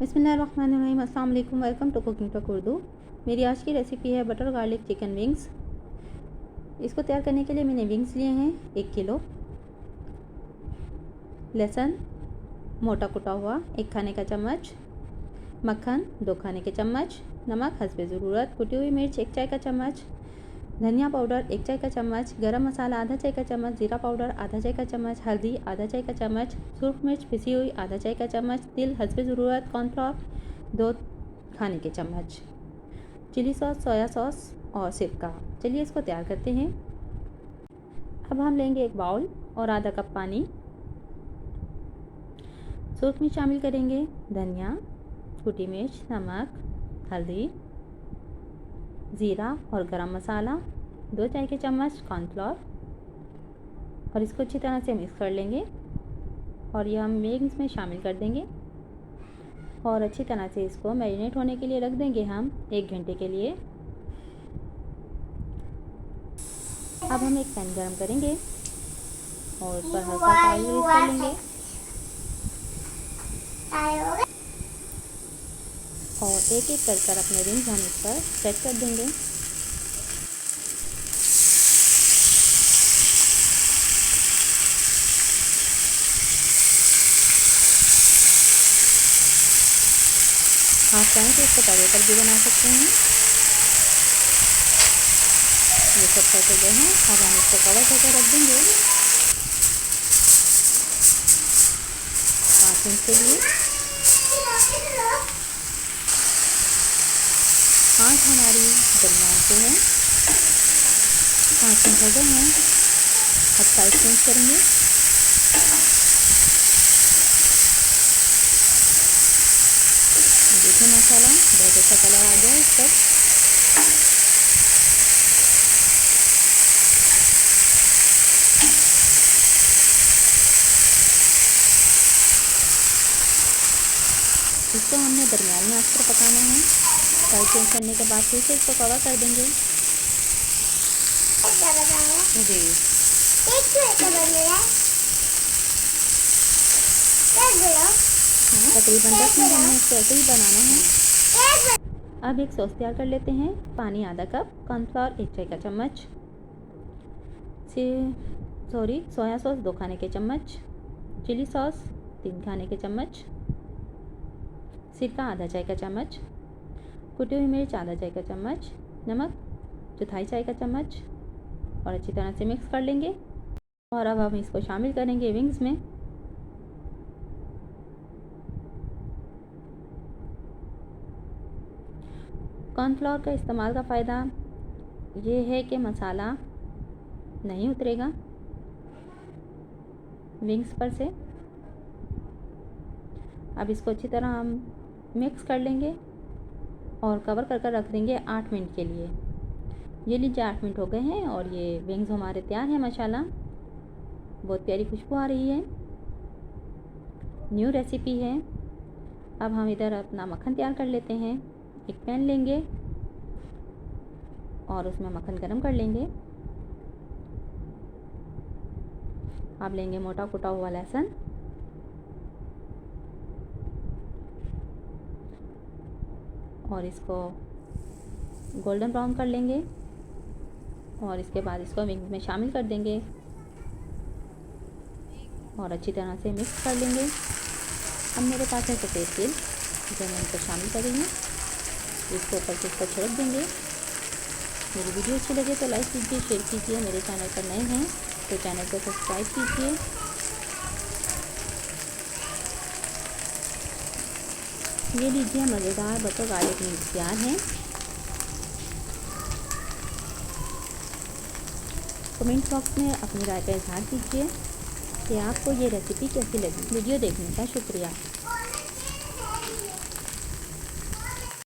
बिस्मिल्लाहिर्रहमानिर्रहीम, अस्सलाम वालेकुम। Welcome to cooking talk Urdu. मेरी आज की रेसिपी है बटर गार्लिक चिकन विंग्स। इसको तैयार करने के लिए मैंने विंग्स लिए हैं 1 किलो, लहसुन मोटा कुटा हुआ 1 खाने का चम्मच, मक्खन 2 खाने के चम्मच, नमक हस्बे ज़रूरत, कुटी हुई मिर्च 1 चाय का चम्मच, धनिया पाउडर 1 चाय का चम्मच, गरम मसाला आधा चाय का चम्मच, ज़ीरा पाउडर आधा चाय का चम्मच, हल्दी आधा चाय का चम्मच, सुरख मिर्च पिसी हुई आधा चाय का चम्मच, तिल हस्बे ज़रूरत, कॉर्नफ्लोर 2 खाने के चम्मच, चिली सॉस, सोया सॉस और सिरका। चलिए इसको तैयार करते हैं। अब हम लेंगे 1 बाउल और आधा कप पानी। सूप में शामिल करेंगे धनिया, कुटी मिर्च, नमक, हल्दी, ज़ीरा और गरम मसाला, 2 चाय के चम्मच कॉर्नफ्लोर, और इसको अच्छी तरह से मिक्स कर लेंगे और ये हम विंग्स में शामिल कर देंगे और अच्छी तरह से इसको मैरिनेट होने के लिए रख देंगे हम 1 घंटे के लिए। अब हम एक पैन गरम करेंगे और उस पर हल्का सा ऑयल ग्रीस कर लेंगे और एक एक कर अपने विंग्स हम इस पर सेट कर देंगे। आप चाहें तो इसको तवे पर भी बना सकते हैं। ये सब सेट हो गए हैं। अब हम इसको कवर करके रख देंगे 5 मिनट के लिए। आँच हमारी दरमियान से है। 5 मिनट हो गए हैं। अब साइड चेंज करेंगे। देखिए माशाल्लाह बहुत अच्छा कलर आ गया है इस पर। इसको हमने दरमियानी आंच पर पकाना है। साइड चेंज करने के बाद फिर से इसको कवर कर देंगे। जी तकरीबन 10 मिनट हमने इसको ऐसे ही बनाना है। अब एक सॉस तैयार कर लेते हैं। पानी आधा कप, कॉर्नफ्लोर 1 चाय का चम्मच, सोया सॉस 2 खाने के चम्मच, चिली सॉस 3 खाने के चम्मच, सिरका आधा चाय का चम्मच, कुटी हुई मिर्च आधा चाय का चम्मच, नमक 1/4 चाय का चम्मच और अच्छी तरह से मिक्स कर लेंगे। और अब हम इसको शामिल करेंगे विंग्स में। कॉर्नफ्लोर का इस्तेमाल का फ़ायदा ये है कि मसाला नहीं उतरेगा विंग्स पर से। अब इसको अच्छी तरह हम मिक्स कर लेंगे और कवर कर रख देंगे 8 मिनट के लिए। ये लीजिए 8 मिनट हो गए हैं और ये विंग्स हमारे तैयार हैं माशाल्लाह। बहुत प्यारी खुशबू आ रही है। न्यू रेसिपी है। अब हम इधर अपना मक्खन तैयार कर लेते हैं। एक पैन लेंगे और उसमें मक्खन गरम कर लेंगे। अब लेंगे मोटा कुटा हुआ लहसुन और इसको गोल्डन ब्राउन कर लेंगे और इसके बाद इसको विंग में शामिल कर देंगे और अच्छी तरह से मिक्स कर लेंगे। अब मेरे पास है सफ़ेद तिल, जो मैं इनको शामिल करेंगे। इसके ऊपर से इसको छिड़क देंगे। मेरी वीडियो अच्छी लगे तो लाइक कीजिए, शेयर कीजिए। मेरे चैनल पर नए हैं तो चैनल को सब्सक्राइब कीजिए। ये लीजिए मज़ेदार बटर गार्लिक विंग्स तैयार हैं। कमेंट बॉक्स में अपनी राय का इजहार कीजिए कि आपको ये रेसिपी कैसी लगी। वीडियो देखने का शुक्रिया।